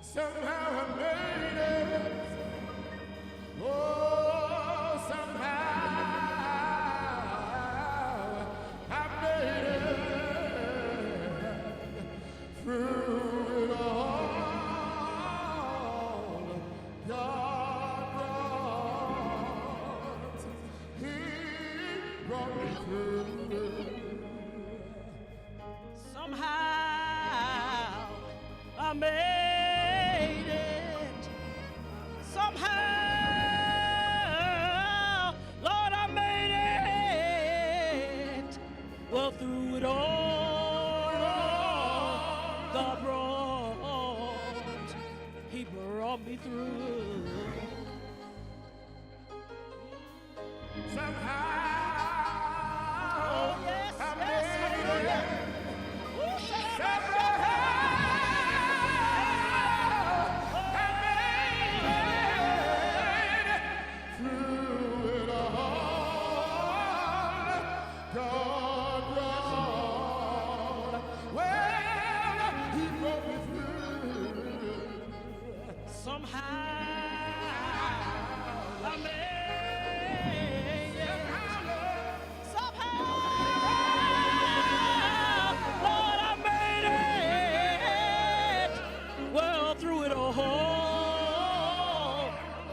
Somehow I made it. Oh, somehow I made it through it all. God brought, He brought me through. Somehow I made it. Somehow, Lord, I made it. Well, through it all, God brought, He brought me through. Somehow, Oh, yes, I yes, made hallelujah. it. Ooh, somehow I made it. Somehow, Lord, I made it. Well, through it all,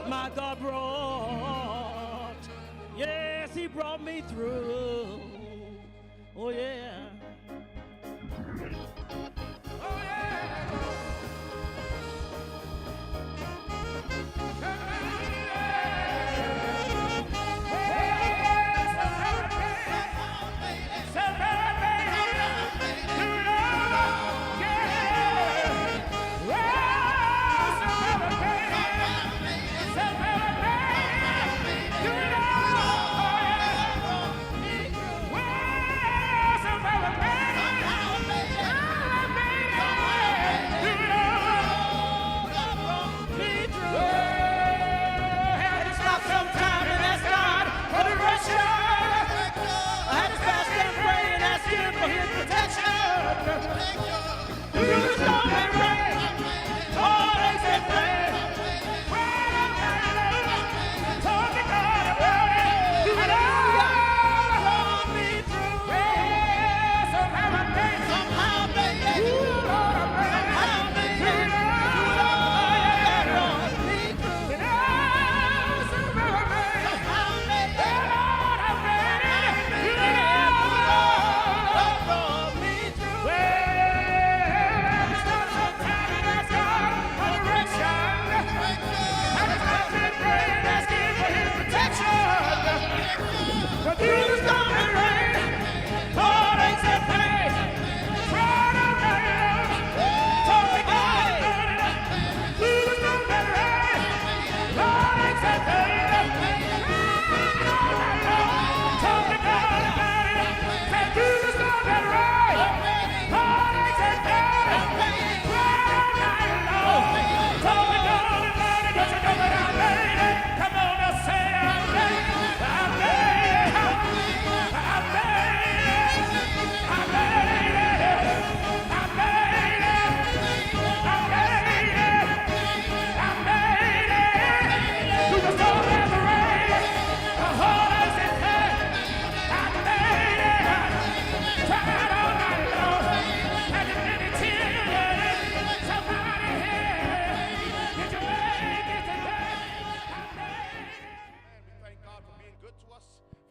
my God brought. Yes, He brought me through. Oh, yeah. Oh, yeah.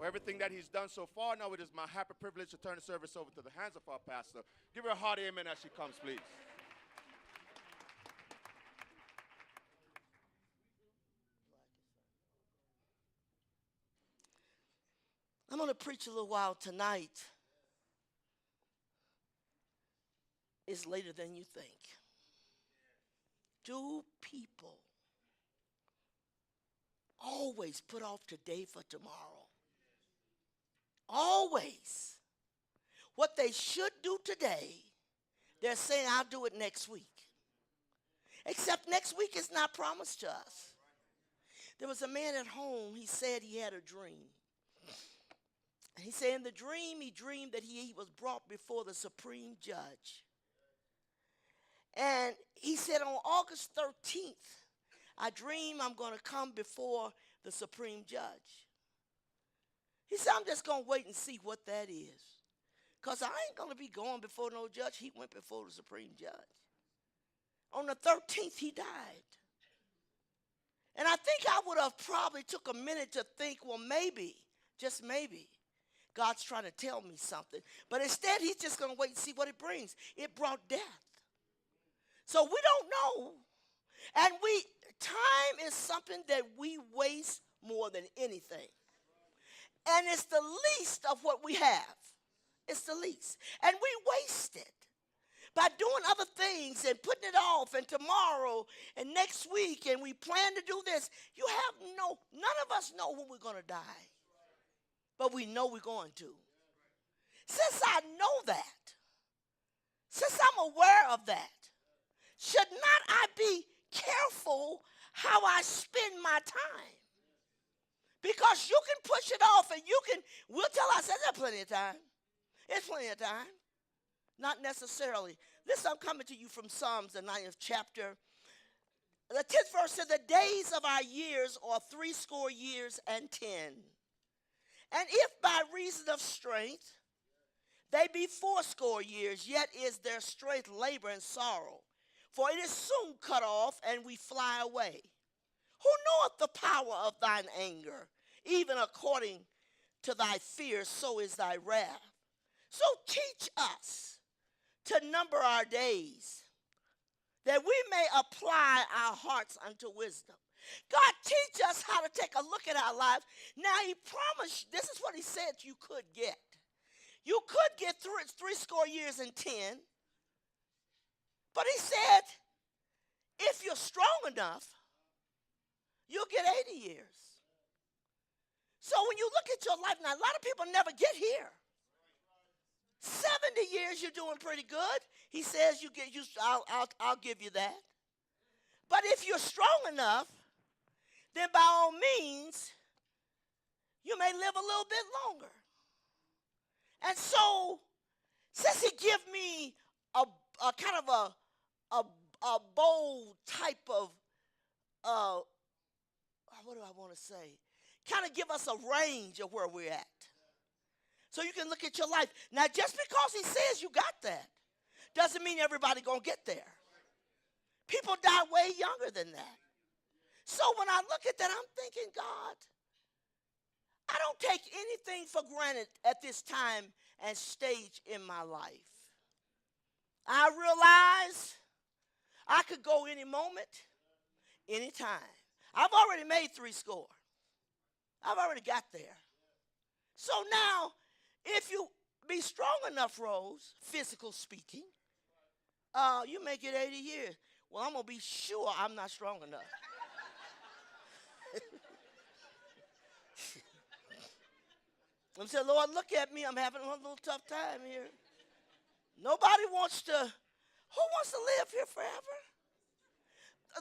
Everything that he's done so far. Now it is my happy privilege to turn the service over to the hands of our pastor. Give her a hearty amen as she comes, please. I'm going to preach a little while tonight. It's later than you think. Do people always put off today for tomorrow? Always. What they should do today, they're saying, I'll do it next week. Except next week is not promised to us. There was a man at home, he said he had a dream. He said in the dream, he dreamed that he was brought before the supreme judge. And he said on August 13th, I dream I'm going to come before the supreme judge. He said, I'm just going to wait and see what that is. Because I ain't going to be going before no judge. He went before the supreme judge. On the 13th, he died. And I think I would have probably took a minute to think, well, maybe, just maybe, God's trying to tell me something. But instead, he's just going to wait and see what it brings. It brought death. So we don't know. And time is something that we waste more than anything. And it's the least of what we have. It's the least. And we waste it by doing other things and putting it off and tomorrow and next week, and we plan to do this. None of us know when we're going to die. But we know we're going to. Since I know that, since I'm aware of that, should not I be careful how I spend my time? Because you can push it off and we'll tell ourselves there's plenty of time. It's plenty of time. Not necessarily. Listen, I'm coming to you from Psalms, the 9th chapter. The 10th verse says, the days of our years are 80 years and 10. And if by reason of strength they be 80 years, yet is their strength labor and sorrow. For it is soon cut off, and we fly away. Who knoweth the power of thine anger? Even according to thy fear, so is thy wrath. So teach us to number our days, that we may apply our hearts unto wisdom. God, teach us how to take a look at our lives. Now, he promised, this is what he said you could get. You could get through it 80 years and 10. But he said, if you're strong enough, you'll get 80 years. So when you look at your life now, a lot of people never get here. 70 years, you're doing pretty good. He says I'll give you that. But if you're strong enough, then by all means, you may live a little bit longer. And so, since he give me a kind of a bold type of, what do I want to say? Kind of give us a range of where we're at. So you can look at your life. Now, just because he says you got that, doesn't mean everybody going to get there. People die way younger than that. So when I look at that, I'm thinking, God, I don't take anything for granted at this time and stage in my life. I realize I could go any moment, any time. I've already made 80. I've already got there. So now, if you be strong enough, Rose, physical speaking, you make it 80 years. Well, I'm going to be sure I'm not strong enough. I said, Lord, look at me. I'm having a little tough time here. Nobody wants to, who wants to live here forever?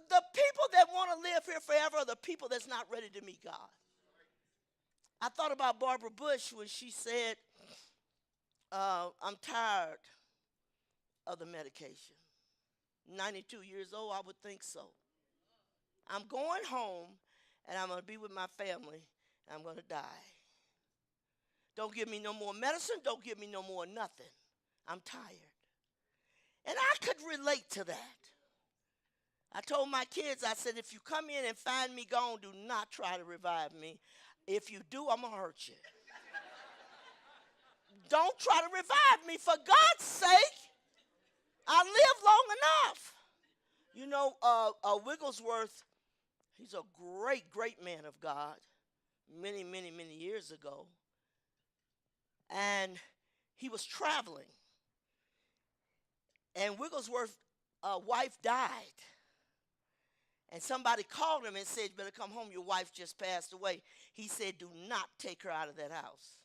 The people that want to live here forever are the people that's not ready to meet God. I thought about Barbara Bush when she said, I'm tired of the medication. 92 years old, I would think so. I'm going home, and I'm going to be with my family, and I'm going to die. Don't give me no more medicine. Don't give me no more nothing. I'm tired. And I could relate to that. I told my kids, I said, if you come in and find me gone, do not try to revive me. If you do, I'm going to hurt you. Don't try to revive me. For God's sake, I live long enough. You know, Wigglesworth, he's a great, great man of God many, many, many years ago. And he was traveling. And Wigglesworth's wife died. And somebody called him and said, you better come home, your wife just passed away. He said, do not take her out of that house.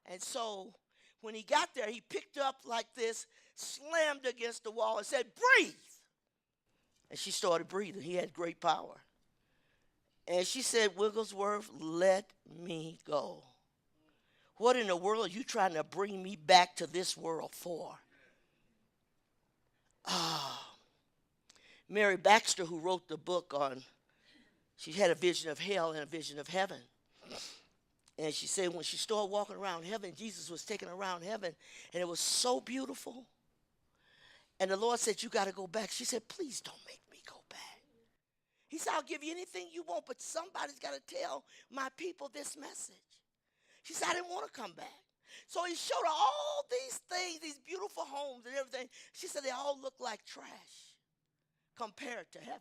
And so when he got there, he picked her up like this, slammed against the wall and said, breathe. And she started breathing. He had great power. And she said, Wigglesworth, let me go. What in the world are you trying to bring me back to this world for? Oh, Mary Baxter, who wrote the book on, she had a vision of hell and a vision of heaven. And she said when she started walking around heaven, Jesus was taking her around heaven, and it was so beautiful. And the Lord said, you got to go back. She said, please don't make me go back. He said, I'll give you anything you want, but somebody's got to tell my people this message. She said, I didn't want to come back. So he showed her all these things, these beautiful homes and everything. She said, they all look like trash compared to heaven.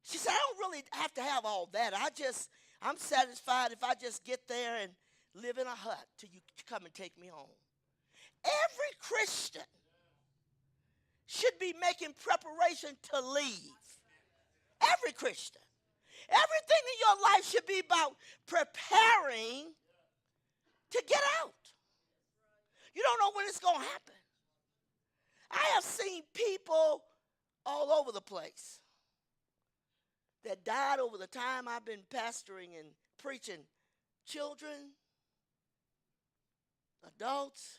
She said, I don't really have to have all that. I'm satisfied if I just get there and live in a hut till you come and take me home. Every Christian should be making preparation to leave. Every Christian. Everything in your life should be about preparing to get out. You don't know when it's going to happen. I have seen people all over the place that died over the time I've been pastoring and preaching. Children, adults,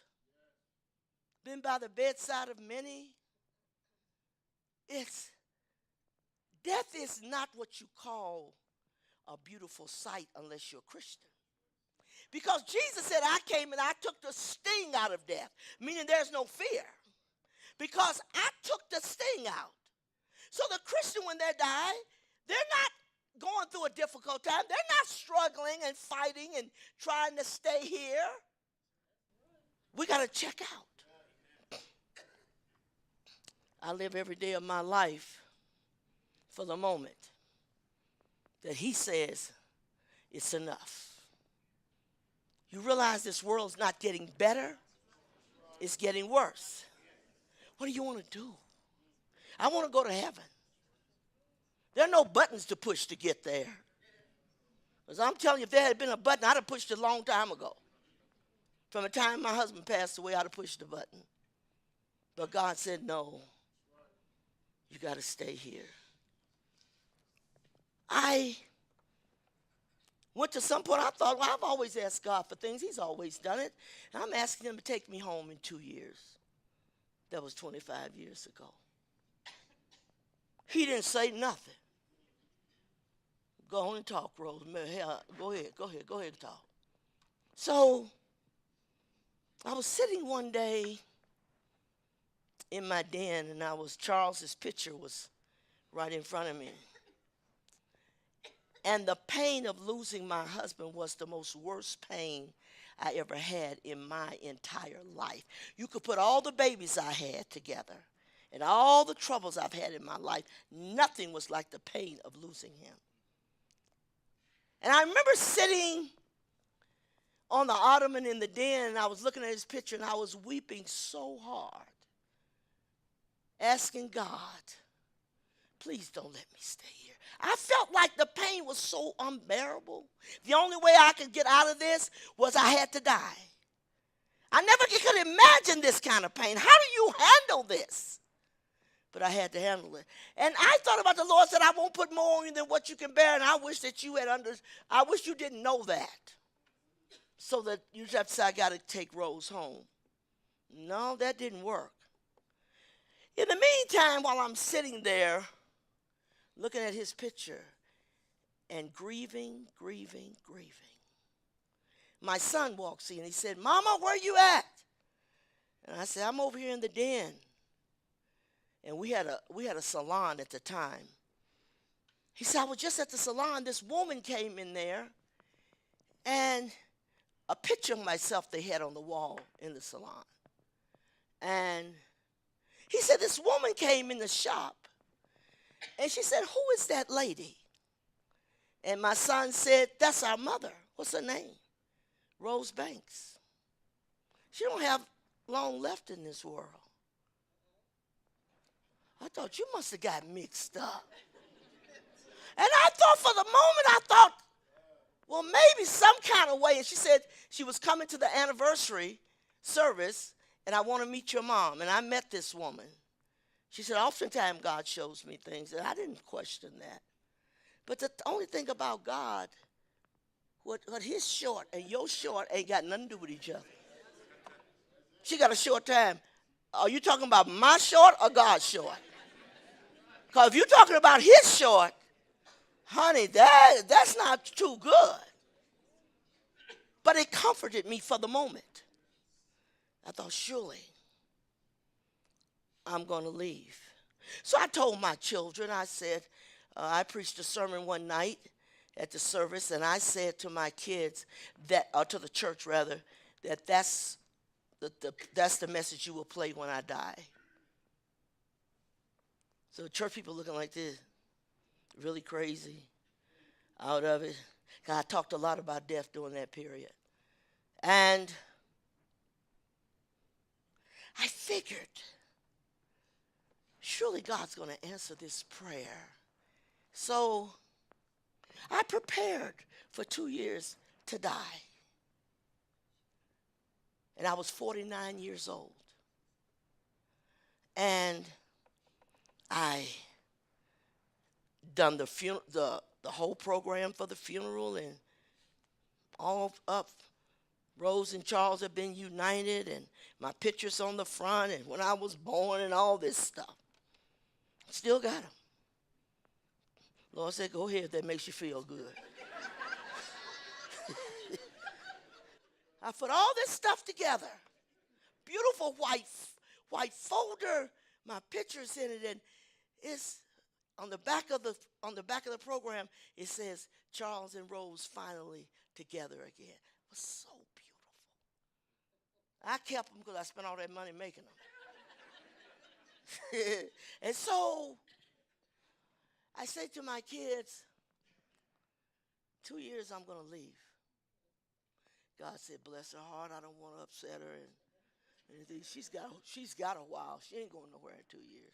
been by the bedside of many. Death is not what you call a beautiful sight unless you're a Christian. Because Jesus said, I came and I took the sting out of death, meaning there's no fear. Because I took the sting out. So the Christian, when they die, they're not going through a difficult time. They're not struggling and fighting and trying to stay here. We got to check out. I live every day of my life for the moment that he says it's enough. You realize this world's not getting better, it's getting worse. What do you want to do? I want to go to heaven. There are no buttons to push to get there. Because I'm telling you, if there had been a button, I'd have pushed it a long time ago. From the time my husband passed away, I'd have pushed the button. But God said, no, you got to stay here. I went to some point, I thought, well, I've always asked God for things. He's always done it. And I'm asking him to take me home in 2 years. That was 25 years ago. He didn't say nothing. Go on and talk, Rose. Go ahead and talk. So I was sitting one day in my den, and Charles's picture was right in front of me. And the pain of losing my husband was the most worst pain I ever had in my entire life. You could put all the babies I had together and all the troubles I've had in my life. Nothing was like the pain of losing him. And I remember sitting on the ottoman in the den, and I was looking at his picture, and I was weeping so hard, asking God, please don't let me stay here. I felt like the pain was so unbearable. The only way I could get out of this was I had to die. I never could imagine this kind of pain. How do you handle this? But I had to handle it. And I thought about the Lord said, I won't put more on you than what you can bear. And I wish that you I wish you didn't know that. So that you just have to say, I got to take Rose home. No, that didn't work. In the meantime, while I'm sitting there, looking at his picture and grieving, my son walks in. He said, Mama, where you at? And I said, I'm over here in the den. And we had a salon at the time. He said, I was just at the salon. This woman came in there, and a picture of myself they had on the wall in the salon. And he said, this woman came in the shop, and she said, who is that lady? And my son said, that's our mother. What's her name? Rose Banks. She don't have long left in this world. I thought, you must have got mixed up. And I thought for the moment, well, maybe some kind of way. And she said she was coming to the anniversary service, and I want to meet your mom. And I met this woman. She said, oftentimes God shows me things, and I didn't question that. But the only thing about God, what his short and your short ain't got nothing to do with each other. She got a short time. Are you talking about my short or God's short? Because if you're talking about his short, honey, that's not too good. But it comforted me for the moment. I thought, surely I'm going to leave. So I told my children, I said, I preached a sermon one night at the service, and I said to my kids, or to the church rather, that's the message you will play when I die. So church people looking like this, really crazy, out of it. 'Cause I talked a lot about death during that period. And I figured, surely God's going to answer this prayer. So I prepared for 2 years to die. And I was 49 years old. And I done the whole program for the funeral, and all up, Rose and Charles have been united, and my pictures on the front, and when I was born, and all this stuff. Still got them. Lord said, go ahead if that makes you feel good. I put all this stuff together. Beautiful white folder, my pictures in it, and it's on the back of the program. It says Charles and Rose finally together again. It was so beautiful. I kept them because I spent all that money making them. And so I said to my kids, 2 years I'm going to leave. God said, bless her heart. I don't want to upset her and anything. She's got a while. She ain't going nowhere in 2 years.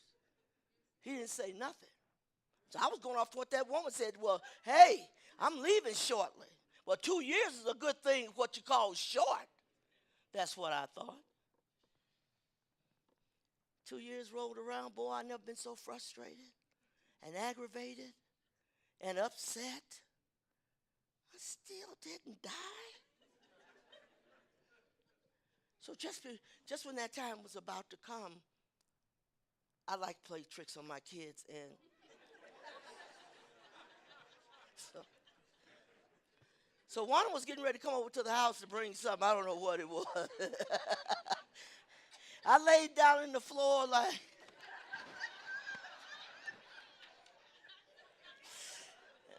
He didn't say nothing. So I was going off to what that woman said. Well, hey, I'm leaving shortly. Well, 2 years is a good thing, what you call short. That's what I thought. 2 years rolled around. Boy, I never been so frustrated and aggravated and upset. I still didn't die. So just when that time was about to come, I like to play tricks on my kids, and so one was getting ready to come over to the house to bring something. I don't know what it was. I laid down in the floor like,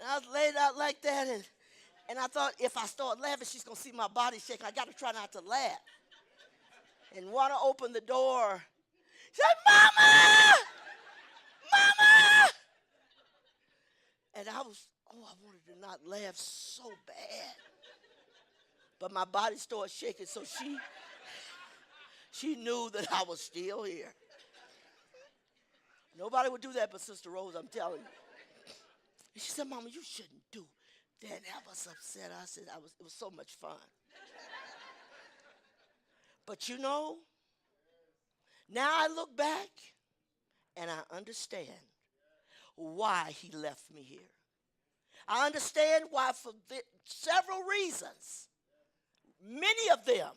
and I was laid out like that, and I thought if I start laughing, she's going to see my body shake. I got to try not to laugh. And Juana opened the door. She said, Mama! Mama! And I wanted to not laugh so bad. But my body started shaking, so she knew that I was still here. Nobody would do that but Sister Rose, I'm telling you. And she said, Mama, you shouldn't do that. I was upset. I said, it was so much fun. But you know, now I look back and I understand why he left me here. I understand why, for several reasons, many of them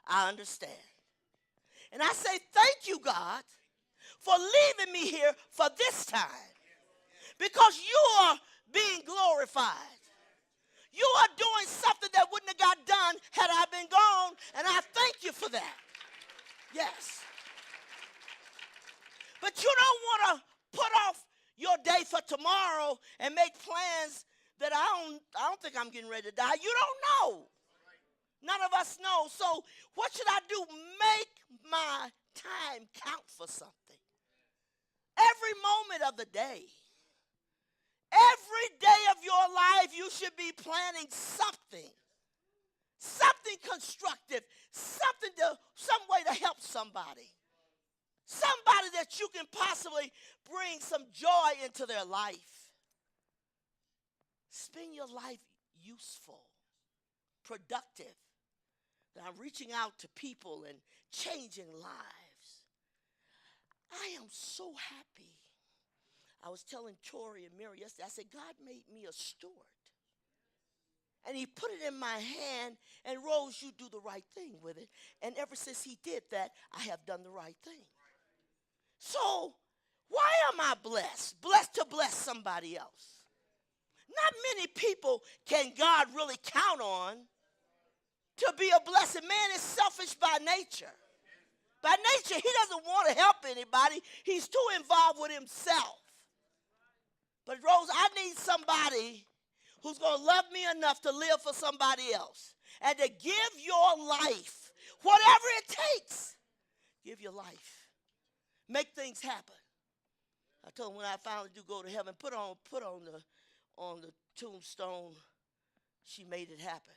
I understand. And I say thank you, God, for leaving me here for this time, because you are being glorified. You are doing something that wouldn't have got done had I been gone, and I thank you for that. Yes. But you don't want to put off your day for tomorrow and make plans that I don't think I'm getting ready to die. You don't know. None of us know. So what should I do? Make my time count for something. Every moment of the day. Every day of your life, you should be planning something. Something constructive. Some way to help somebody. Somebody that you can possibly bring some joy into their life. Spend your life useful, productive. That I'm reaching out to people and changing lives. I am so happy. I was telling Tori and Mary yesterday, I said, God made me a steward. And he put it in my hand, and Rose, you do the right thing with it. And ever since he did that, I have done the right thing. So Why am I blessed? Blessed to bless somebody else. Not many people can God really count on to be a blessing. Man is selfish by nature. By nature, he doesn't want to help anybody. He's too involved with himself. But Rose, I need somebody who's going to love me enough to live for somebody else and to give your life, whatever it takes. Give your life. Make things happen. I told him when I finally do go to heaven, put on the tombstone, she made it happen.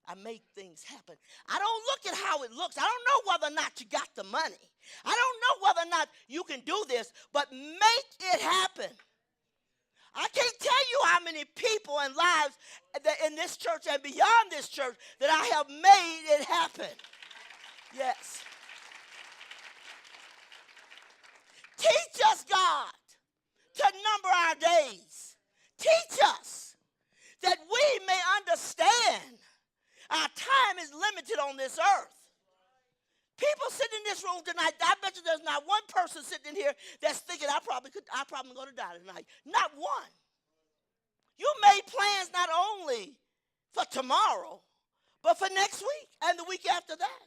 I make things happen. I don't look at how it looks. I don't know whether or not you got the money. I don't know whether or not you can do this, but make it happen. I can't tell you how many people and lives that in this church and beyond this church that I have made it happen. Yes. Teach us, God, to number our days. Teach us that we may understand our time is limited on this earth. People sitting in this room tonight, I bet you there's not one person sitting in here that's thinking, I'm probably going to die tonight. Not one. You made plans not only for tomorrow, but for next week and the week after that.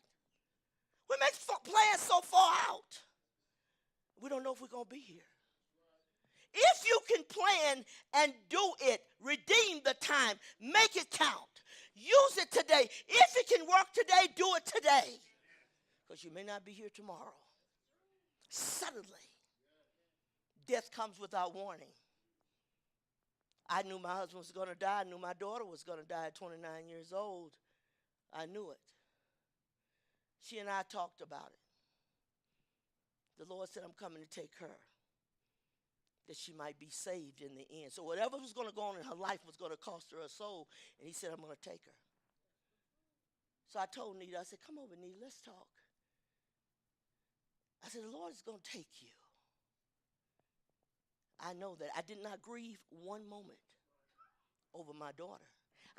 We make plans so far out, we don't know if we're going to be here. If you can plan and do it, redeem the time, make it count. Use it today. If it can work today, do it today. Because you may not be here tomorrow. Suddenly, death comes without warning. I knew my husband was going to die. I knew my daughter was going to die at 29 years old. I knew it. She and I talked about it. The Lord said, I'm coming to take her, that she might be saved in the end. So whatever was going to go on in her life was going to cost her a soul. And he said, I'm going to take her. So I told Nita, I said, come over, Nita, let's talk. I said, the Lord is going to take you. I know that. I did not grieve one moment over my daughter.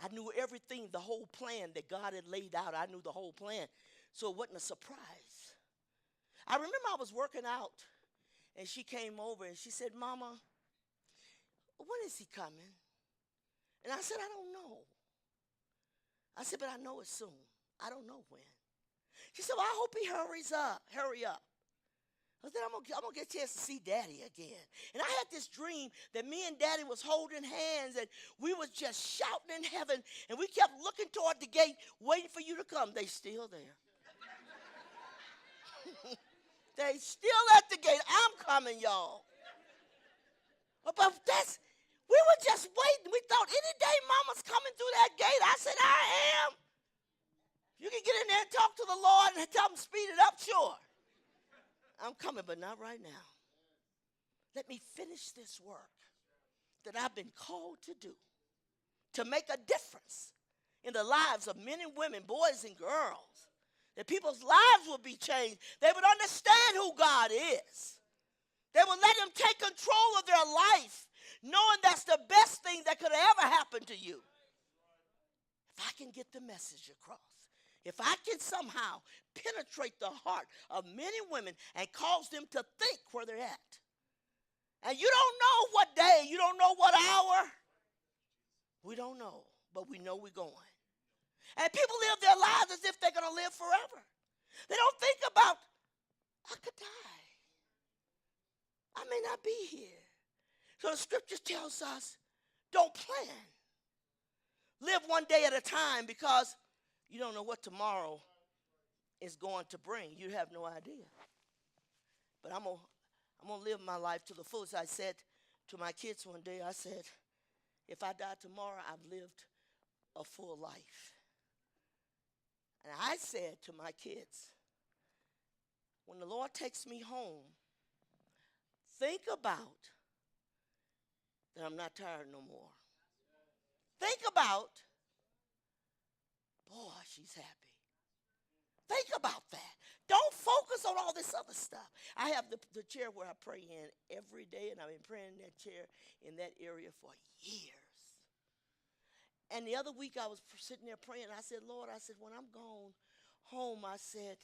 I knew everything, the whole plan that God had laid out. I knew the whole plan. So it wasn't a surprise. I remember I was working out, and she came over, and she said, Mama, when is he coming? And I said, I don't know. I said, but I know it's soon. I don't know when. She said, well, I hope he hurry up. I said, I'm gonna get a chance to see Daddy again. And I had this dream that me and Daddy was holding hands, and we was just shouting in heaven, and we kept looking toward the gate, waiting for you to come. They still there. They still at the gate. I'm coming, y'all. But we were just waiting. We thought any day Mama's coming through that gate. I said, I am. You can get in there and talk to the Lord and tell him speed it up, sure. I'm coming, but not right now. Let me finish this work that I've been called to do, to make a difference in the lives of men and women, boys and girls, that people's lives will be changed. They would understand who God is. They would let him take control of their life, knowing that's the best thing that could ever happen to you. If I can get the message across, if I can somehow penetrate the heart of men and women and cause them to think where they're at. And you don't know what day, you don't know what hour. We don't know, but we know we're going. And people live their lives as if they're going to live forever. They don't think about, I could die. I may not be here. So the scripture tells us, don't plan. Live one day at a time, because you don't know what tomorrow is going to bring. You have no idea. But I'm gonna live my life to the fullest. I said to my kids one day, I said, if I die tomorrow, I've lived a full life. And I said to my kids, when the Lord takes me home, think about that I'm not tired no more. Think about, boy, she's happy. Think about that. Don't focus on all this other stuff. I have the chair where I pray in every day, and I've been praying in that chair in that area for years. And the other week I was sitting there praying. I said, Lord, I said, when I'm gone home, I said,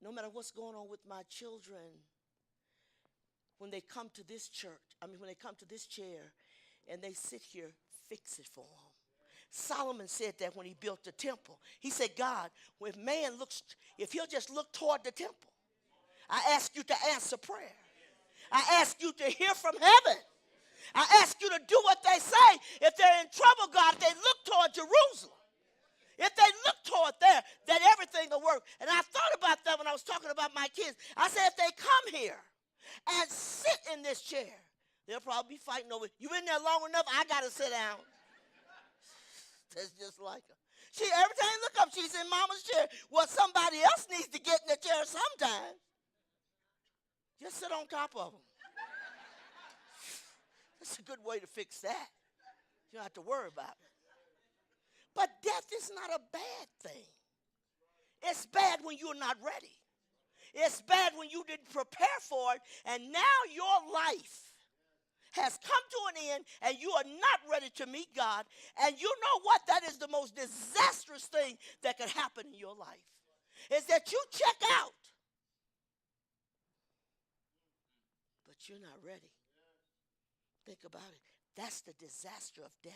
no matter what's going on with my children, when they come to this church, when they come to this chair and they sit here, fix it for them. Solomon said that when he built the temple. He said, God, if he'll just look toward the temple, I ask you to answer prayer. I ask you to hear from heaven. I ask you to do what they say. If they're in trouble, God, they look toward Jerusalem. If they look toward there, then everything will work. And I thought about that when I was talking about my kids. I said, if they come here and sit in this chair, they'll probably be fighting over it. You been there long enough, I got to sit down. That's just like her. Every time you look up, she's in mama's chair. Well, somebody else needs to get in the chair sometime. Just sit on top of them. That's a good way to fix that. You don't have to worry about it. But death is not a bad thing. It's bad when you're not ready. It's bad when you didn't prepare for it, and now your life has come to an end, and you are not ready to meet God. And you know what? That is the most disastrous thing that could happen in your life, is that you check out, but you're not ready. Think about it. That's the disaster of death,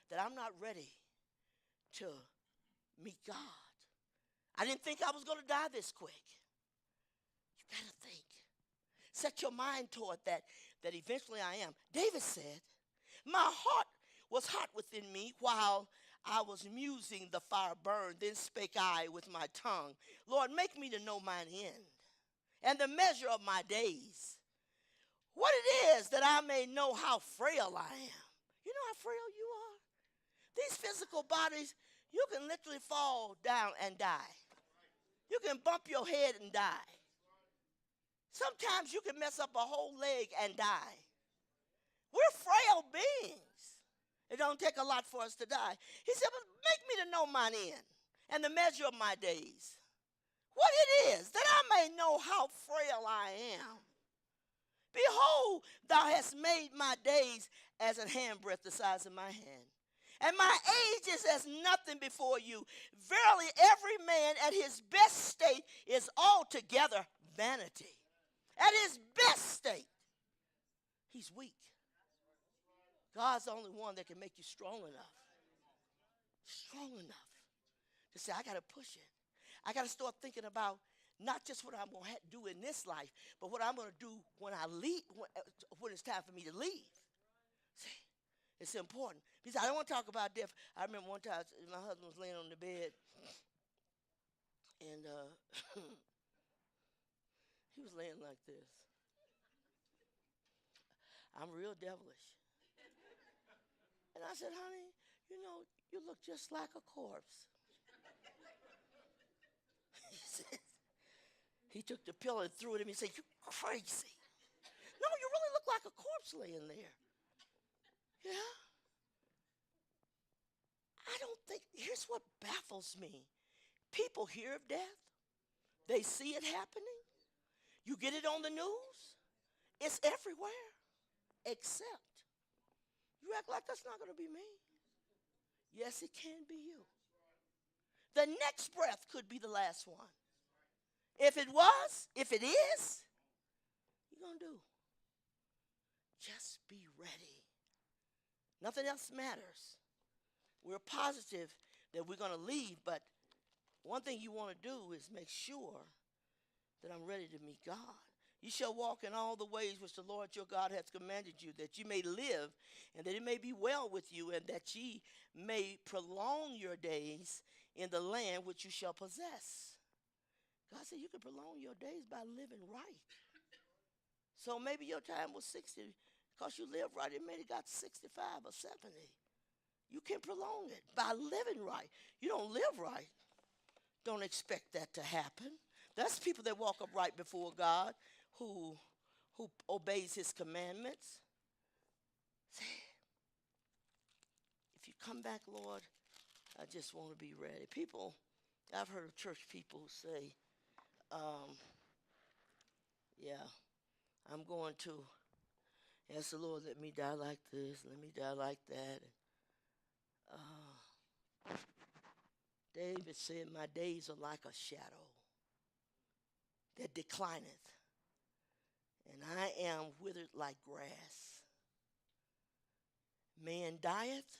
that I'm not ready to meet God. I didn't think I was going to die this quick. You got to think. Set your mind toward that eventually I am. David said, my heart was hot within me while I was musing, the fire burned. Then spake I with my tongue, Lord, make me to know mine end and the measure of my days, what it is, that I may know how frail I am. You know how frail you are? These physical bodies, you can literally fall down and die. You can bump your head and die. Sometimes you can mess up a whole leg and die. We're frail beings. It don't take a lot for us to die. He said, but make me to know mine end and the measure of my days, what it is, that I may know how frail I am. Behold, thou hast made my days as an handbreadth the size of my hand, and my age is as nothing before you. Verily, every man at his best state is altogether vanity. At his best state, he's weak. God's the only one that can make you strong enough to say, I got to push it. I got to start thinking about not just what I'm going to do in this life, but what I'm going to do when I leave, when it's time for me to leave. See, it's important. Because I don't want to talk about death. I remember one time my husband was laying on the bed, and he was laying like this. I'm real devilish. And I said, honey, you know, you look just like a corpse. He took the pillow and threw it at me and said, you crazy. No, you really look like a corpse laying there. Yeah? I don't think, here's what baffles me. People hear of death. They see it happening. You get it on the news. It's everywhere. Except, you act like that's not going to be me. Yes, it can be you. The next breath could be the last one. If it is, you're going to do. Just be ready. Nothing else matters. We're positive that we're going to leave, but one thing you want to do is make sure that I'm ready to meet God. You shall walk in all the ways which the Lord your God hath commanded you, that you may live, and that it may be well with you, and that ye may prolong your days in the land which you shall possess. God said you can prolong your days by living right. So maybe your time was 60 because you lived right. It may have got 65 or 70. You can prolong it by living right. You don't live right, don't expect that to happen. That's people that walk upright before God, who obeys his commandments. If you come back, Lord, I just want to be ready. People, I've heard of church people say, yeah, I'm going to ask the Lord, let me die like this, let me die like that. David said, my days are like a shadow that declineth, and I am withered like grass. Man dieth,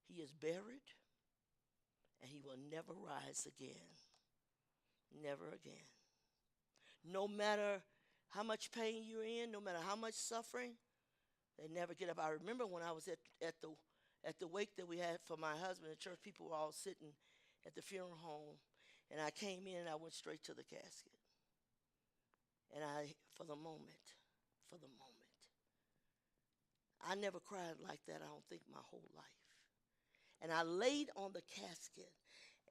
he is buried, and he will never rise again. Never again. No matter how much pain you're in, no matter how much suffering, they never get up. I remember when I was at the wake that we had for my husband, the church people were all sitting at the funeral home, and I came in and I went straight to the casket. And for the moment, I never cried like that, I don't think, my whole life. And I laid on the casket,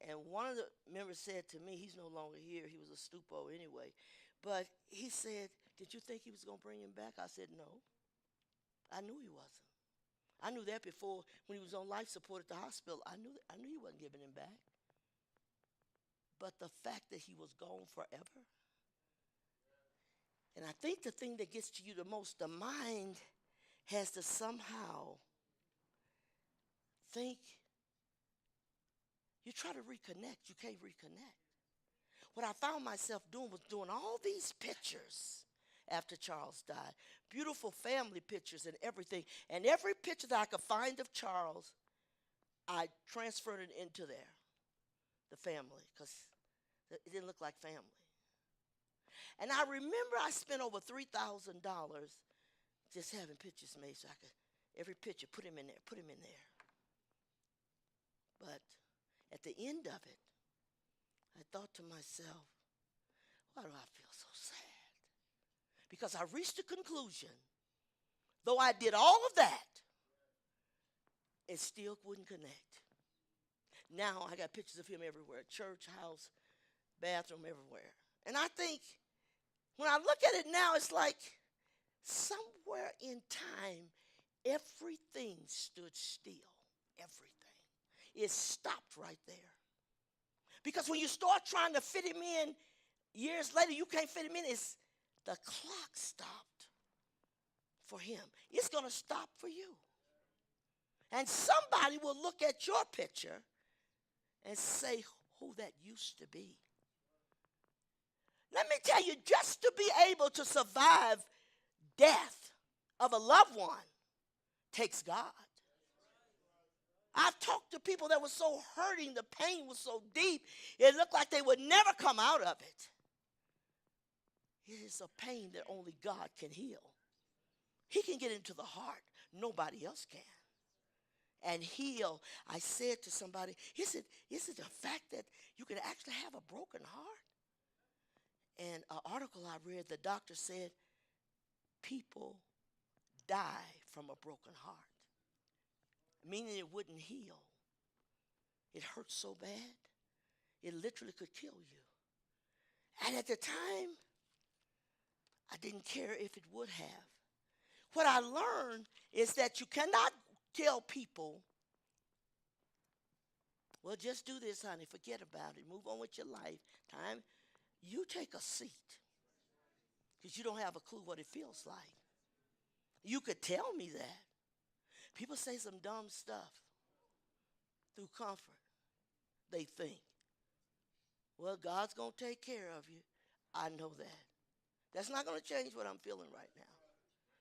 and one of the members said to me, he's no longer here, he was a stupo anyway, but he said, did you think he was going to bring him back? I said, no. I knew he wasn't. I knew that before, when he was on life support at the hospital. I knew he wasn't giving him back. But the fact that he was gone forever. And I think the thing that gets to you the most, the mind has to somehow think. You try to reconnect, you can't reconnect. What I found myself doing was doing all these pictures after Charles died. Beautiful family pictures and everything. And every picture that I could find of Charles, I transferred it into there, the family, because it didn't look like family. And I remember I spent over $3,000 just having pictures made so I could, every picture, put him in there. But at the end of it, I thought to myself, why do I feel so sad? Because I reached the conclusion, though I did all of that, it still wouldn't connect. Now I got pictures of him everywhere, church, house, bathroom, everywhere. And I think, when I look at it now, it's like somewhere in time, everything stood still. Everything. It stopped right there. Because when you start trying to fit him in, years later, you can't fit him in. The clock stopped for him. It's going to stop for you. And somebody will look at your picture and say who that used to be. Let me tell you, just to be able to survive death of a loved one takes God. I've talked to people that were so hurting, the pain was so deep, it looked like they would never come out of it. It is a pain that only God can heal. He can get into the heart. Nobody else can. And heal. I said to somebody, is it the fact that you can actually have a broken heart? And an article I read, the doctor said, people die from a broken heart. Meaning it wouldn't heal. It hurts so bad, it literally could kill you. And at the time, I didn't care if it would have. What I learned is that you cannot tell people, well, just do this, honey, forget about it, move on with your life. Time, you take a seat, because you don't have a clue what it feels like. You could tell me that. People say some dumb stuff through comfort. They think, well, God's going to take care of you. I know that. That's not going to change what I'm feeling right now.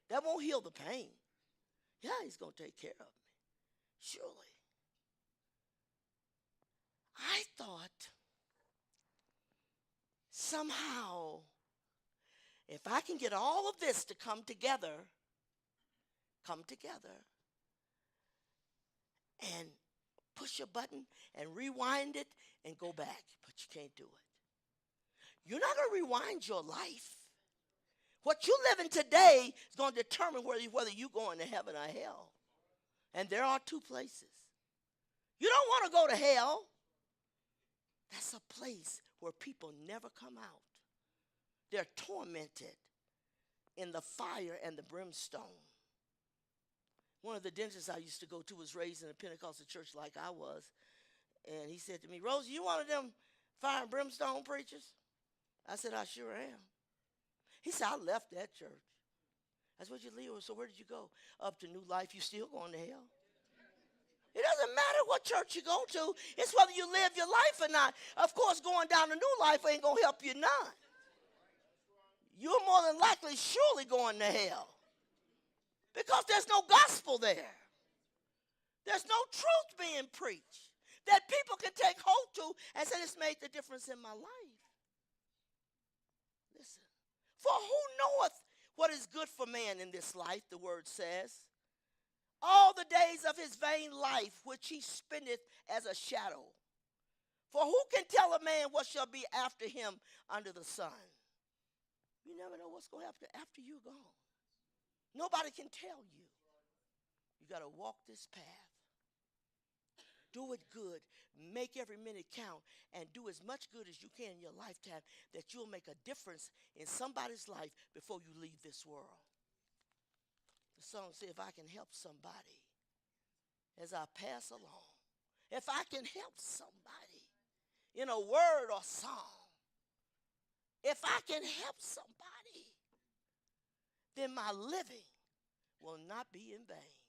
That won't heal the pain. Yeah, he's going to take care of me. Surely. I thought somehow, if I can get all of this to come together, and push a button and rewind it and go back, but you can't do it. You're not going to rewind your life. What you live in today is going to determine whether you're going to heaven or hell. And there are two places. You don't want to go to hell. That's a place where people never come out. They're tormented in the fire and the brimstone. One of the dentists I used to go to was raised in a Pentecostal church like I was. And he said to me, Rosie, you one of them fire and brimstone preachers? I said, I sure am. He said, I left that church. That's what you leave. So where did you go? Up to New Life. You still going to hell? It doesn't matter what church you go to. It's whether you live your life or not. Of course, going down to New Life ain't going to help you none. you're more than likely surely going to hell. Because there's no gospel there. There's no truth being preached that people can take hold to and say, it's made the difference in my life. Listen. For who knoweth what is good for man in this life, the word says? All the days of his vain life which he spendeth as a shadow. For who can tell a man what shall be after him under the sun? You never know what's going to happen after you're gone. Nobody can tell you. You got to walk this path. Do it good. Make every minute count and do as much good as you can in your lifetime that you'll make a difference in somebody's life before you leave this world. The song says, if I can help somebody as I pass along, if I can help somebody in a word or song, if I can help somebody, then my living will not be in vain.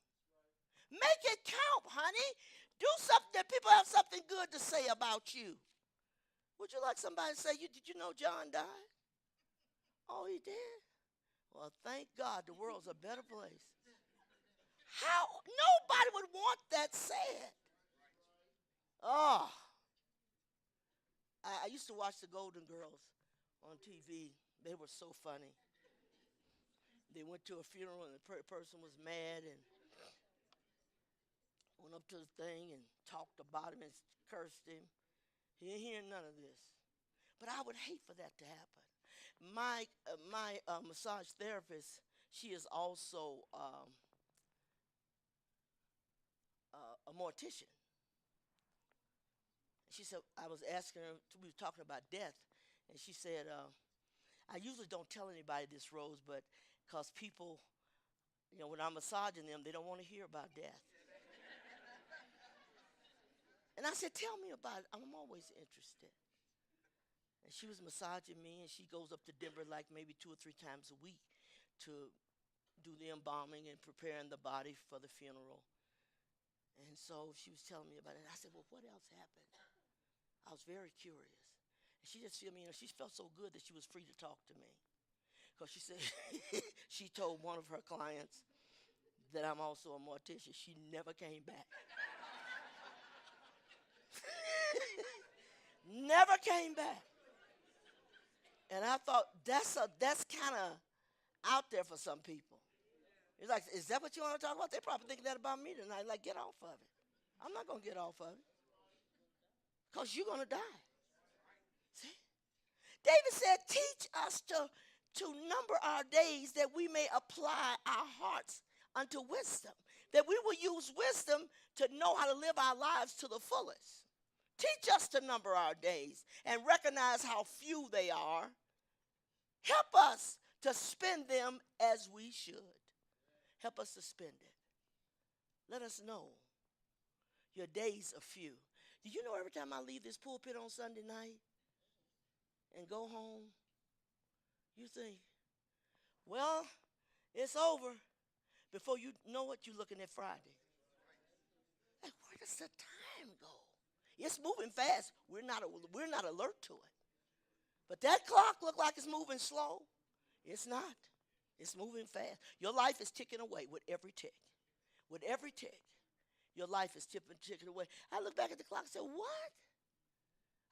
Make it count, honey. Do something that people have something good to say about you. Would you like somebody to say, did you know John died? Oh, he did? Well, thank God the world's a better place. How? Nobody would want that said. Oh. I used to watch the Golden Girls on TV. They were so funny. They went to a funeral and the person was mad and went up to the thing and talked about him and cursed him. He didn't hear none of this. But I would hate for that to happen. My massage therapist, she is also a mortician. She said, I was asking her, we were talking about death, and she said, I usually don't tell anybody this, Rose, but because people, when I'm massaging them, they don't want to hear about death. And I said, tell me about it. I'm always interested. And she was massaging me, and she goes up to Denver like maybe 2 or 3 times a week to do the embalming and preparing the body for the funeral. And so she was telling me about it. And I said, well, what else happened? I was very curious. And she just she felt so good that she was free to talk to me. Because she said she told one of her clients that I'm also a mortician. She never came back. Never came back. And I thought, that's kind of out there for some people. It's like, is that what you want to talk about? They're probably thinking that about me tonight. Like, get off of it. I'm not going to get off of it. Because you're going to die. See? David said, teach us to number our days that we may apply our hearts unto wisdom. That we will use wisdom to know how to live our lives to the fullest. Teach us to number our days and recognize how few they are. Help us to spend them as we should. Help us to spend it. Let us know your days are few. Do you know every time I leave this pulpit on Sunday night and go home, you think, well, it's over. Before you know what, you're looking at Friday. Like, where does the time go? It's moving fast. We're not alert to it. But that clock look like it's moving slow. It's not. It's moving fast. Your life is ticking away with every tick. With every tick, your life is ticking away. I look back at the clock and say, what?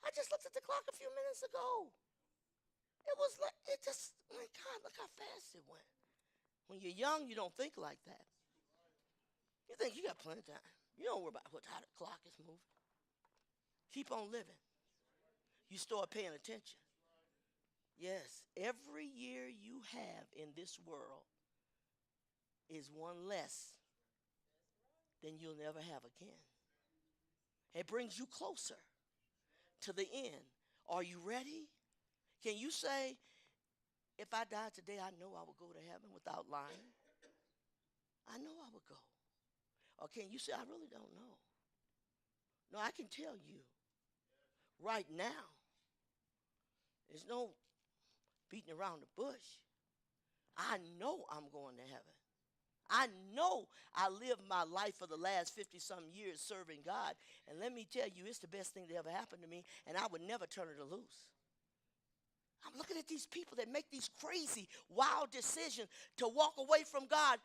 I just looked at the clock a few minutes ago. It was like, my God, look how fast it went. When you're young, you don't think like that. You think you got plenty of time. You don't worry about how the clock is moving. Keep on living. You start paying attention. Yes, every year you have in this world is one less than you'll never have again. It brings you closer to the end. Are you ready? Can you say, if I died today, I know I will go to heaven without lying? I know I would go. Or can you say, I really don't know? No, I can tell you right now. There's no beating around the bush. I know I'm going to heaven. I know I lived my life for the last 50-some years serving God. And let me tell you, it's the best thing that ever happened to me, and I would never turn it loose. I'm looking at these people that make these crazy, wild decisions to walk away from God.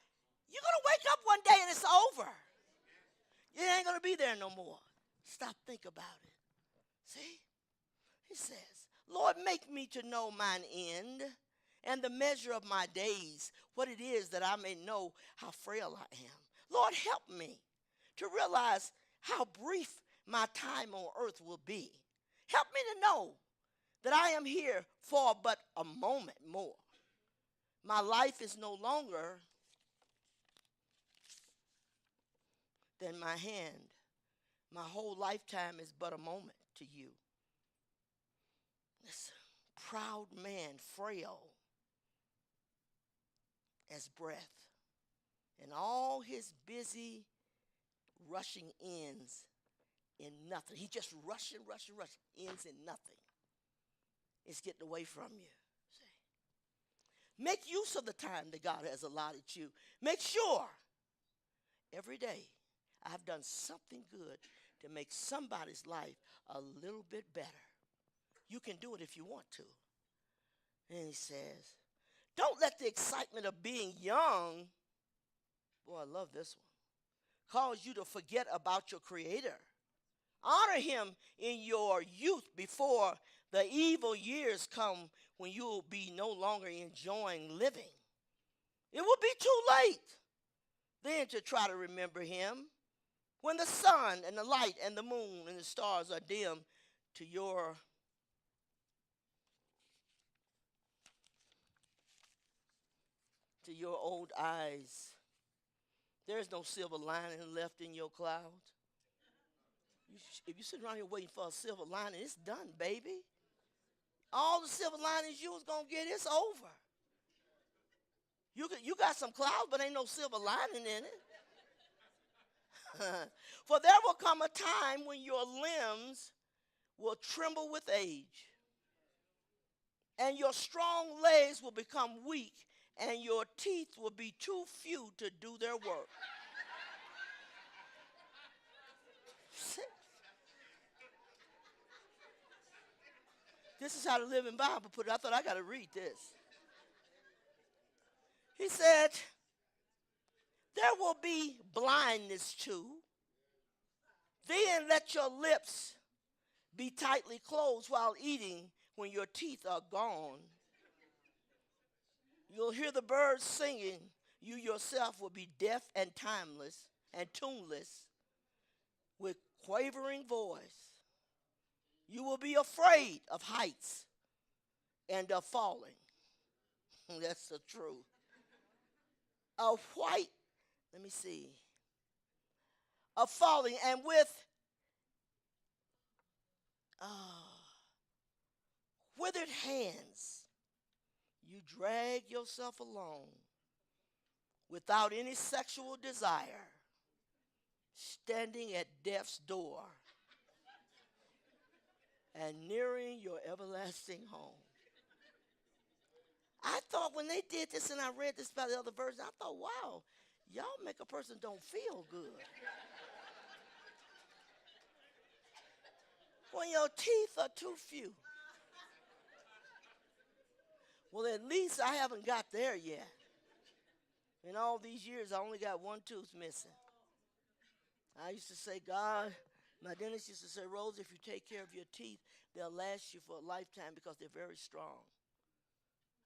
You're going to wake up one day and it's over. You ain't going to be there no more. Stop, think about it. See? He says, Lord, make me to know mine end and the measure of my days, what it is that I may know how frail I am. Lord, help me to realize how brief my time on earth will be. Help me to know that I am here for but a moment more. My life is no longer than my hand. My whole lifetime is but a moment to you. This proud man, frail as breath, and all his busy rushing ends in nothing. He just rushing, ends in nothing. It's getting away from you. See? Make use of the time that God has allotted you. Make sure every day I've done something good to make somebody's life a little bit better. You can do it if you want to. And he says, don't let the excitement of being young, boy, I love this one, cause you to forget about your Creator. Honor him in your youth before the evil years come when you will be no longer enjoying living. It will be too late then to try to remember him when the sun and the light and the moon and the stars are dim to your old eyes. There's no silver lining left in your clouds. If you sit around here waiting for a silver lining, it's done, baby. All the silver linings you was going to get, it's over. You got some clouds, but ain't no silver lining in it. For there will come a time when your limbs will tremble with age, and your strong legs will become weak, and your teeth will be too few to do their work. This is how the Living Bible put it. I thought I got to read this. He said, there will be blindness too. Then let your lips be tightly closed while eating when your teeth are gone. You'll hear the birds singing. You yourself will be deaf and timeless and tuneless with quavering voice. You will be afraid of heights and of falling. That's the truth. Of falling, and with withered hands, you drag yourself along without any sexual desire, standing at death's door and nearing your everlasting home. I thought when they did this and I read this by the other version, I thought, wow, y'all make a person don't feel good. When your teeth are too few. Well, at least I haven't got there yet. In all these years, I only got one tooth missing. I used to say, God, my dentist used to say, Rose, if you take care of your teeth, they'll last you for a lifetime because they're very strong.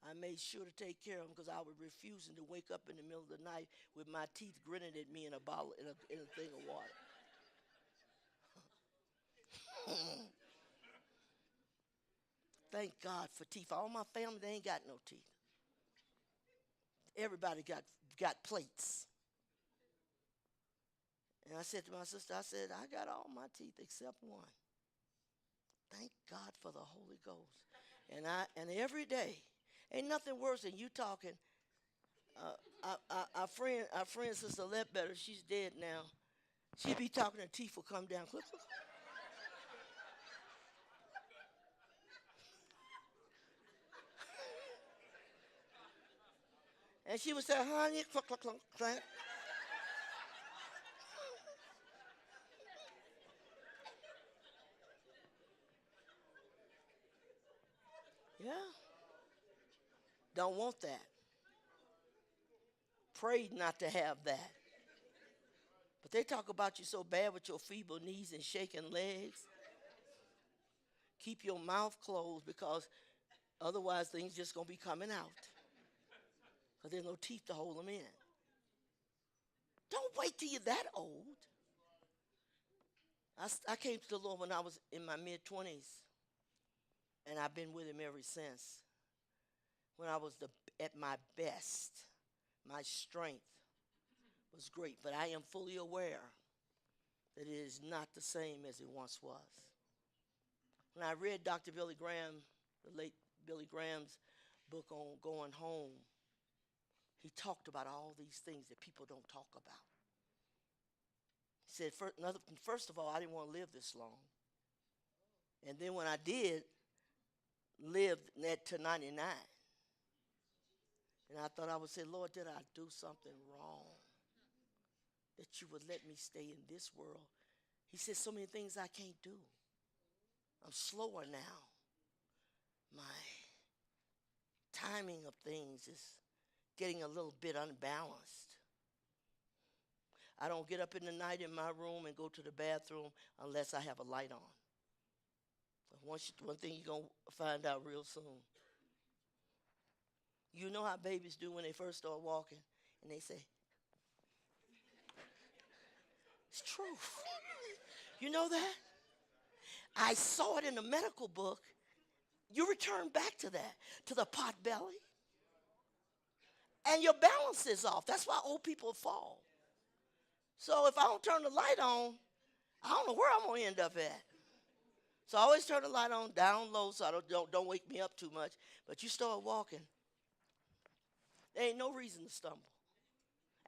I made sure to take care of them because I was refusing to wake up in the middle of the night with my teeth grinning at me in a bottle, in a thing of water. Thank God for teeth. All my family, they ain't got no teeth. Everybody got plates. And I said to my sister, I said, I got all my teeth except one. Thank God for the Holy Ghost. And every day, ain't nothing worse than you talking. Our friend Sister Ledbetter, she's dead now. She be talking, her teeth will come down. And she would say, honey, cluck, cluck, cluck, cluck. Yeah. Don't want that. Prayed not to have that. But they talk about you so bad with your feeble knees and shaking legs. Keep your mouth closed because otherwise things just going to be coming out. Because there's no teeth to hold them in. Don't wait till you're that old. I came to the Lord when I was in my mid-20s. And I've been with him ever since. When I was at my best, my strength was great. But I am fully aware that it is not the same as it once was. When I read Dr. Billy Graham, the late Billy Graham's book on going home, he talked about all these things that people don't talk about. He said, first of all, I didn't want to live this long. And then when I did, lived to 99. And I thought I would say, Lord, did I do something wrong that you would let me stay in this world? He said, so many things I can't do. I'm slower now. My timing of things is getting a little bit unbalanced. I don't get up in the night in my room and go to the bathroom unless I have a light on. One thing you're going to find out real soon. You know how babies do when they first start walking, and they say, it's true. You know that? I saw it in a medical book. You return back to that, to the pot belly. And your balance is off. That's why old people fall. So if I don't turn the light on, I don't know where I'm going to end up at. So I always turn the light on down low so I don't wake me up too much. But you start walking, there ain't no reason to stumble.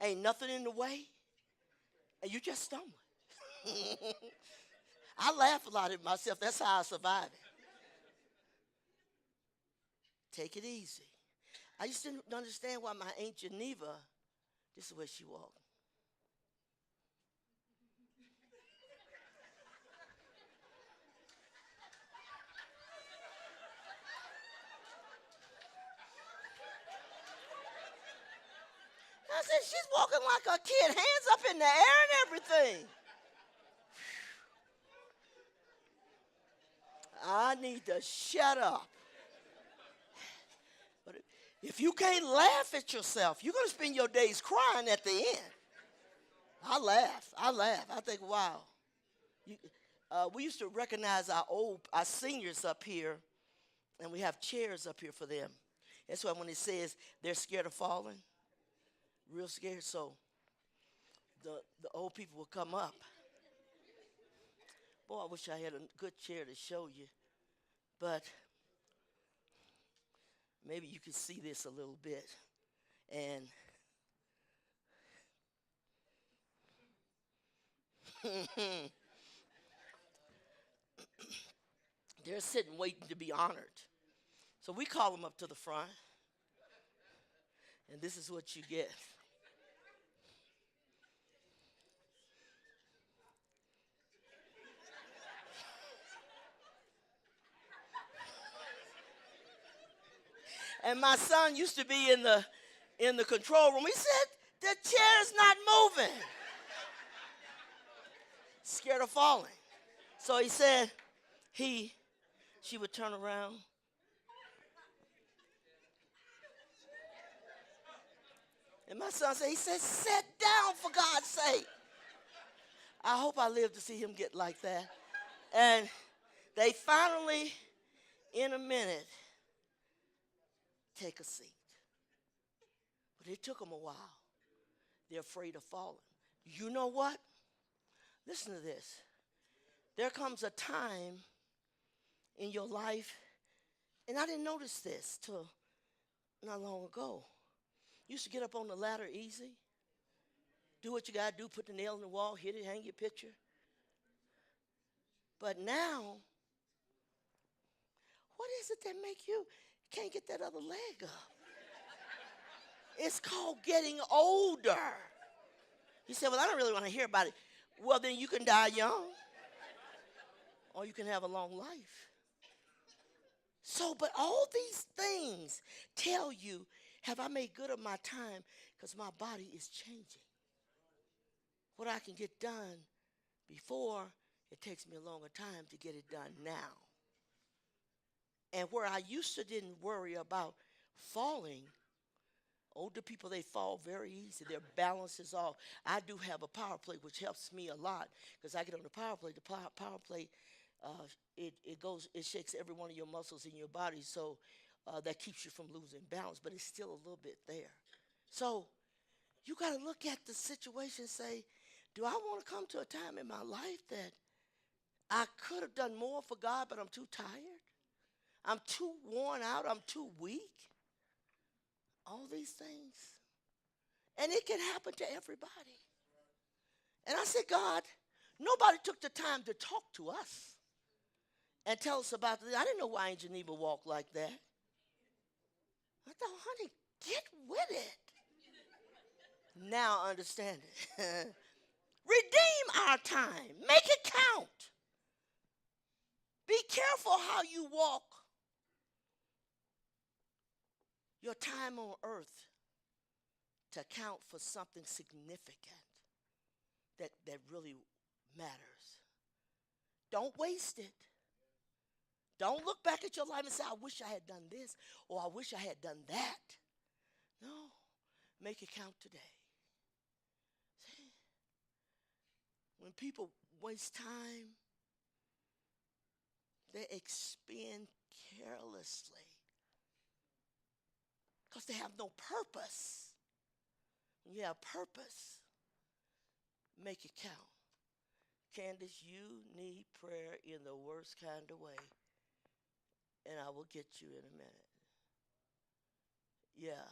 Ain't nothing in the way, and you just stumble. I laugh a lot at myself. That's how I survive it. Take it easy. I just didn't understand why my Aunt Geneva, this is the way she walked. I said, she's walking like a kid, hands up in the air and everything. I need to shut up. But if you can't laugh at yourself, you're going to spend your days crying at the end. I laugh. I think, wow. We used to recognize our seniors up here, and we have chairs up here for them. That's why when it says they're scared of falling, real scared, so the old people will come up. Boy, I wish I had a good chair to show you, but maybe you can see this a little bit. And they're sitting waiting to be honored. So we call them up to the front, and this is what you get. And my son used to be in the control room. He said, the chair's not moving. Scared of falling. So he said, she would turn around. And my son said, he said, sit down for God's sake. I hope I live to see him get like that. And they finally, in a minute, take a seat. But it took them a while. They're afraid of falling. You know what? Listen to this. There comes a time in your life, and I didn't notice this till not long ago. You used to get up on the ladder easy, do what you got to do, put the nail in the wall, hit it, hang your picture. But now, what is it that make you can't get that other leg up? It's called getting older. He said, well, I don't really want to hear about it. Well, then you can die young, or you can have a long life. So, but all these things tell you, have I made good of my time? Because my body is changing. What I can get done before, it takes me a longer time to get it done now. And where I used to didn't worry about falling, older people, they fall very easy. Their balance is off. I do have a power plate, which helps me a lot because I get on the power plate. The power plate, it shakes every one of your muscles in your body, so that keeps you from losing balance, but it's still a little bit there. So you got to look at the situation and say, do I want to come to a time in my life that I could have done more for God, but I'm too tired? I'm too worn out. I'm too weak. All these things. And it can happen to everybody. And I said, God, nobody took the time to talk to us and tell us about this. I didn't know why Aunt Geneva walked like that. I thought, honey, get with it. Now I understand it. Redeem our time. Make it count. Be careful how you walk your time on earth to account for something significant that really matters. Don't waste it. Don't look back at your life and say, I wish I had done this or I wish I had done that. No, make it count today. See? When people waste time, they expend carelessly because they have no purpose. When you have purpose, make it count. Candace, you need prayer in the worst kind of way, and I will get you in a minute. Yeah.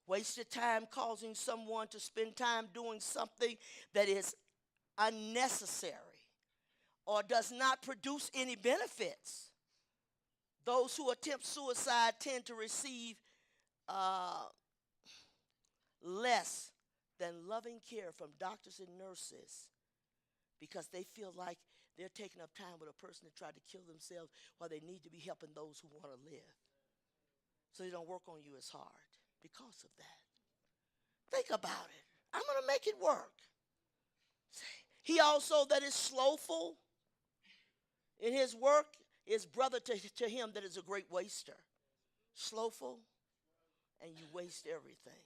Wasted time causing someone to spend time doing something that is unnecessary or does not produce any benefits. Those who attempt suicide tend to receive less than loving care from doctors and nurses because they feel like they're taking up time with a person that tried to kill themselves while they need to be helping those who want to live. So they don't work on you as hard because of that. Think about it. I'm going to make it work. He also that is slothful in his work is brother to him that is a great waster. Slothful, and you waste everything.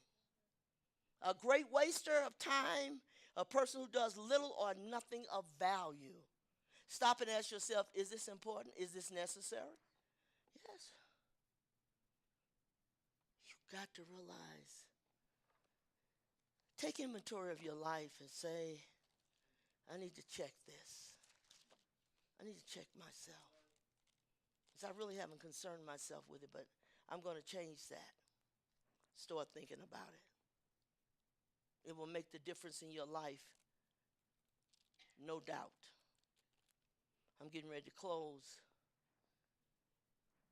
A great waster of time, a person who does little or nothing of value. Stop and ask yourself, is this important? Is this necessary? Yes. You've got to realize, take inventory of your life and say, I need to check this. I need to check myself. Because I really haven't concerned myself with it, but I'm going to change that. Start thinking about it. It will make the difference in your life, no doubt. I'm getting ready to close.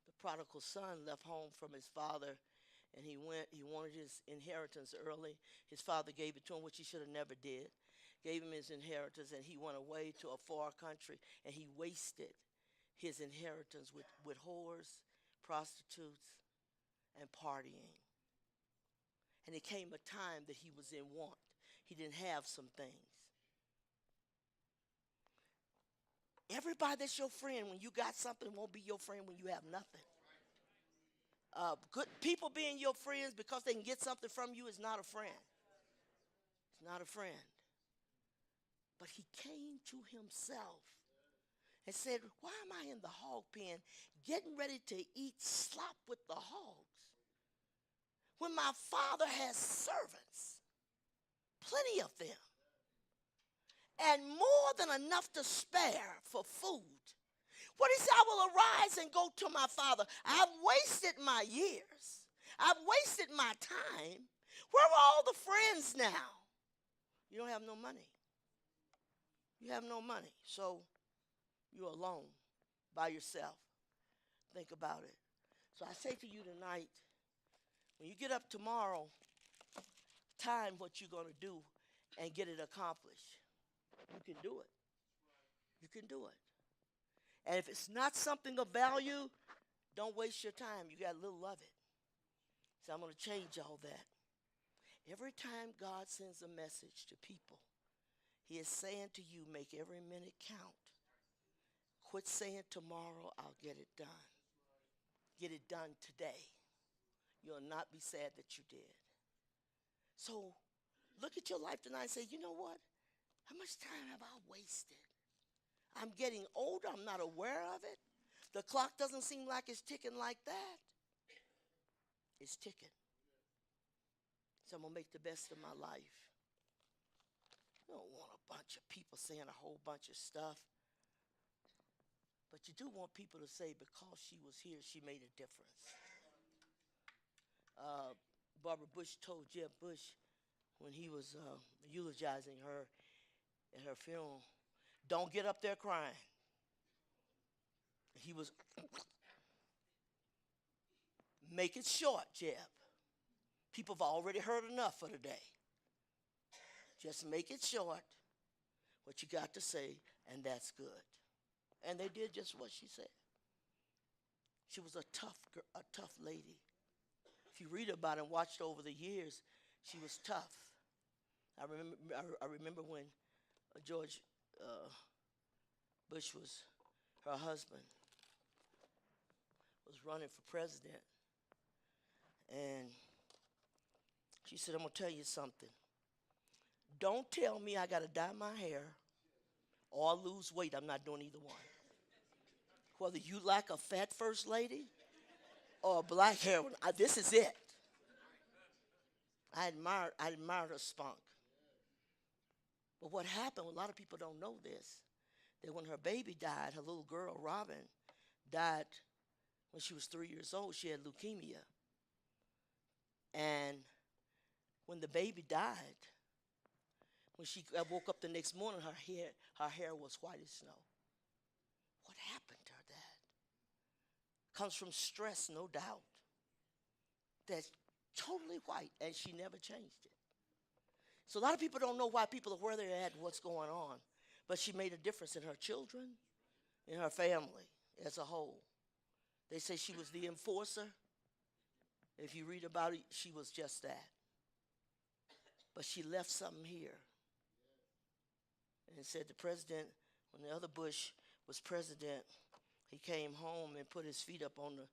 The prodigal son left home from his father, and he wanted his inheritance early. His father gave it to him, which he should have never did. Gave him his inheritance, and he went away to a far country, and he wasted his inheritance with whores, prostitutes, and partying. And it came a time that he was in want. He didn't have some things. Everybody that's your friend when you got something won't be your friend when you have nothing. Good people being your friends because they can get something from you is not a friend. It's not a friend. But he came to himself and said, why am I in the hog pen getting ready to eat slop with the hogs when my father has servants, plenty of them, and more than enough to spare for food? What he said, I will arise and go to my father. I've wasted my years. I've wasted my time. Where are all the friends now? You don't have no money. You have no money. So you're alone by yourself. Think about it. So I say to you tonight, when you get up tomorrow, time what you're going to do and get it accomplished. You can do it. You can do it. And if it's not something of value, don't waste your time. You got little of it. So I'm going to change all that. Every time God sends a message to people, he is saying to you, make every minute count. Quit saying tomorrow I'll get it done. Get it done today. You'll not be sad that you did. So look at your life tonight and say, you know what? How much time have I wasted? I'm getting older. I'm not aware of it. The clock doesn't seem like it's ticking like that. It's ticking. So I'm going to make the best of my life. You don't want a bunch of people saying a whole bunch of stuff. But you do want people to say, because she was here, she made a difference. Barbara Bush told Jeb Bush when he was eulogizing her at her funeral, don't get up there crying. He was, make it short, Jeb. People have already heard enough for today. Just make it short, what you got to say, and that's good. And they did just what she said. She was a tough lady. If you read about it and watched over the years, she was tough. I remember when George Bush was, her husband, was running for president. And she said, I'm going to tell you something. Don't tell me I got to dye my hair or lose weight. I'm not doing either one. Whether you like a fat first lady or a black hair one, this is it. I admired her spunk. But what happened, a lot of people don't know this, that when her baby died, her little girl, Robin, died when she was 3 years old. She had leukemia. And when the baby died, when she woke up the next morning, her hair was white as snow. What happened to her, Dad? Comes from stress, no doubt. That's totally white, and she never changed it. So a lot of people don't know why people are where they're at and what's going on. But she made a difference in her children, in her family as a whole. They say she was the enforcer. If you read about it, she was just that. But she left something here. And it said the president, when the other Bush was president, he came home and put his feet up on the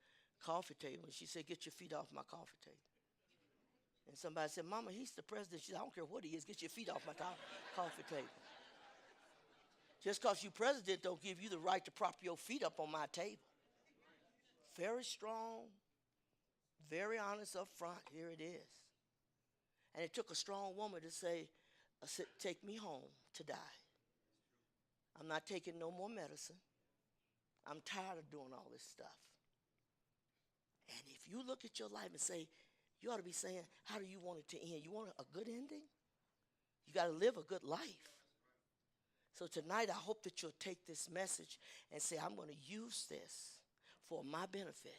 coffee table. And she said, get your feet off my coffee table. And somebody said, Mama, he's the president. She said, I don't care what he is. Get your feet off my coffee table. Just because you're president don't give you the right to prop your feet up on my table. Very strong, very honest up front. Here it is. And it took a strong woman to say, take me home to die. I'm not taking no more medicine. I'm tired of doing all this stuff. And if you look at your life and say, you ought to be saying, how do you want it to end? You want a good ending? You got to live a good life. So tonight, I hope that you'll take this message and say, I'm going to use this for my benefit.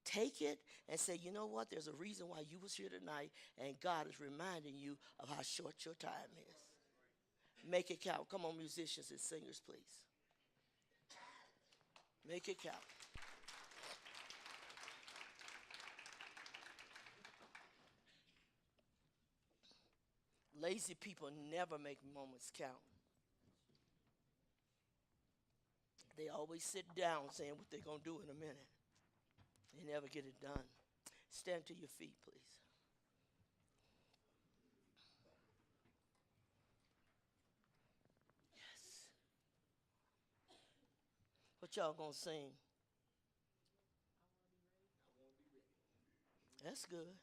Take it and say, you know what? There's a reason why you was here tonight, and God is reminding you of how short your time is. Make it count. Come on, musicians and singers, please. Make it count. Lazy people never make moments count. They always sit down saying what they're going to do in a minute. They never get it done. Stand to your feet, please. Yes. What y'all going to sing? That's good.